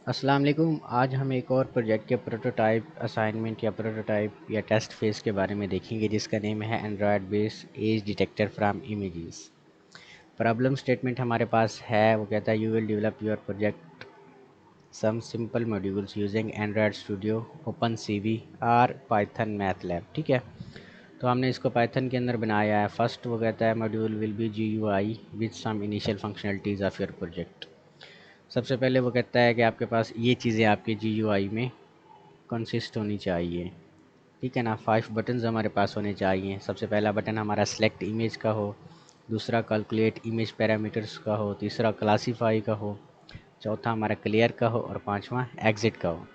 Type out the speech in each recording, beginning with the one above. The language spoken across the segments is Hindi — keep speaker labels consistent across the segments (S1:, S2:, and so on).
S1: अस्सलाम वालेकुम। आज हम एक और प्रोजेक्ट के प्रोटोटाइप असाइनमेंट या प्रोटोटाइप या टेस्ट फेज़ के बारे में देखेंगे, जिसका नेम है Android base edge detector from images. Problem statement हमारे पास है, वो कहता है you will develop your project some simple modules using Android studio, OpenCV और पाइथन मैथ लैब। ठीक है, तो हमने इसको पाइथन के अंदर बनाया है। फर्स्ट वो कहता है module will be G U I with some initial functionalities of your project. सबसे पहले वो कहता है कि आपके पास ये चीज़ें आपके जीयूआई में कंसिस्ट होनी चाहिए। ठीक है ना, 5 बटन्स हमारे पास होने चाहिए। सबसे पहला बटन हमारा सेलेक्ट इमेज का हो, दूसरा कैलकुलेट इमेज पैरामीटर्स का हो, तीसरा क्लासीफाई का हो, चौथा हमारा क्लियर का हो और पांचवा एग्जिट का हो।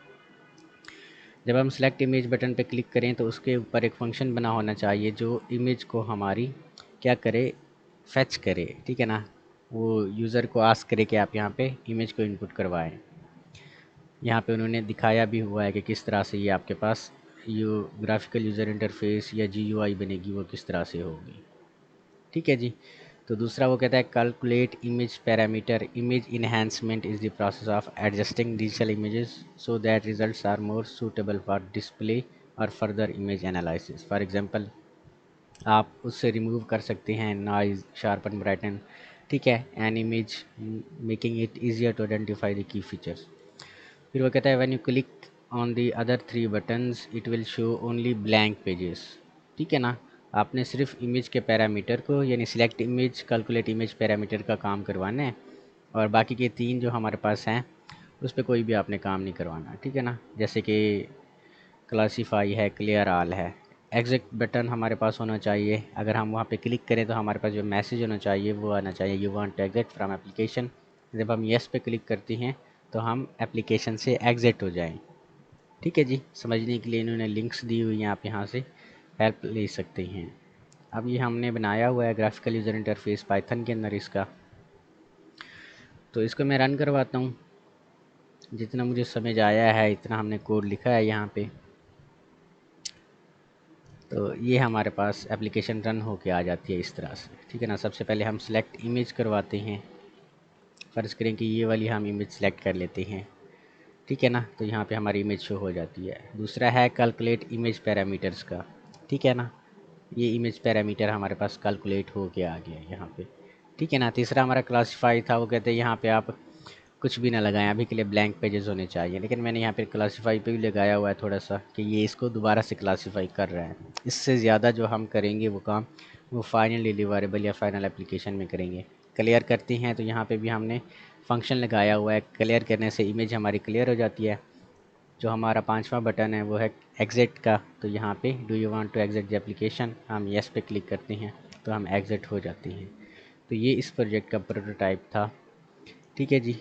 S1: जब हम सेलेक्ट इमेज बटन पे क्लिक करें तो उसके ऊपर एक फंक्शन बना होना चाहिए जो इमेज को हमारी क्या करे, फेच करे। ठीक है ना, वो यूज़र को आस्क करे कि आप यहाँ पे इमेज को इनपुट करवाएं। यहाँ पे उन्होंने दिखाया भी हुआ है कि किस तरह से ये आपके पास यू ग्राफिकल यूज़र इंटरफेस या जीयूआई बनेगी, वो किस तरह से होगी। ठीक है जी। तो दूसरा वो कहता है calculate image parameter, image enhancement is the process of adjusting digital images so that results are more suitable for display और further image analysis. For example, आप उससे रिमूव कर सकते हैं नॉइज़, शार्पन, ब्राइटन। ठीक है, an image making it easier to identify the key features. फिर वो कहता है when you click on the other 3 buttons it will show only blank pages. ठीक है ना, आपने सिर्फ इमेज के पैरामीटर को यानी select image, calculate image parameter का काम करवाना है, और बाकी के 3 जो हमारे पास हैं उस पर कोई भी आपने काम नहीं करवाना। ठीक है ना, जैसे कि क्लासीफाई है, क्लियर ऑल है। एग्जिट बटन हमारे पास होना चाहिए। अगर हम वहाँ पे क्लिक करें तो हमारे पास जो मैसेज होना चाहिए वो आना चाहिए, you want to exit from application. जब हम येस पे क्लिक करते हैं तो हम एप्लीकेशन से एग्जिट हो जाएं। ठीक है जी, समझने के लिए इन्होंने लिंक्स दी हुई हैं, आप यहाँ से हेल्प ले सकते हैं। अब ये हमने बनाया हुआ है ग्राफिकल यूज़र इंटरफेस पाइथन के अंदर इसका, तो इसको मैं रन करवाता हूँ। जितना मुझे समझ आया है इतना हमने कोड लिखा है यहाँ पे। तो ये हमारे पास एप्लीकेशन रन होके आ जाती है इस तरह से। ठीक है ना, सबसे पहले हम सेलेक्ट इमेज करवाते हैं। फ़र्ज़ करें कि ये वाली हम इमेज सेलेक्ट कर लेते हैं। ठीक है ना, तो यहाँ पे हमारी इमेज शो हो जाती है। दूसरा है कैलकुलेट इमेज पैरामीटर्स का। ठीक है ना, ये इमेज पैरामीटर हमारे पास कैलकुलेट हो के आ गया यहाँ पे। ठीक है ना, तीसरा हमारा क्लासीफाई था। वो कहते हैं यहाँ पे आप कुछ भी ना लगाएं, अभी के लिए ब्लैंक पेजेस होने चाहिए, लेकिन मैंने यहाँ पे क्लासीफाई पे भी लगाया हुआ है थोड़ा सा कि ये इसको दोबारा से क्लासीफाई कर रहा है। इससे ज़्यादा जो हम करेंगे वो काम वो फाइनल डिलीवरेबल या फाइनल एप्लीकेशन में करेंगे। क्लियर करते हैं तो यहाँ पे भी हमने फंक्शन लगाया हुआ है। क्लियर करने से इमेज हमारी क्लियर हो जाती है। जो हमारा पांचवा बटन है वो है एग्ज़िट का, तो यहाँ पे do you want to exit the application, हम येस पे क्लिक करते हैं तो हम एग्ज़िट हो जाते हैं। तो ये इस प्रोजेक्ट का प्रोटोटाइप था। ठीक है जी।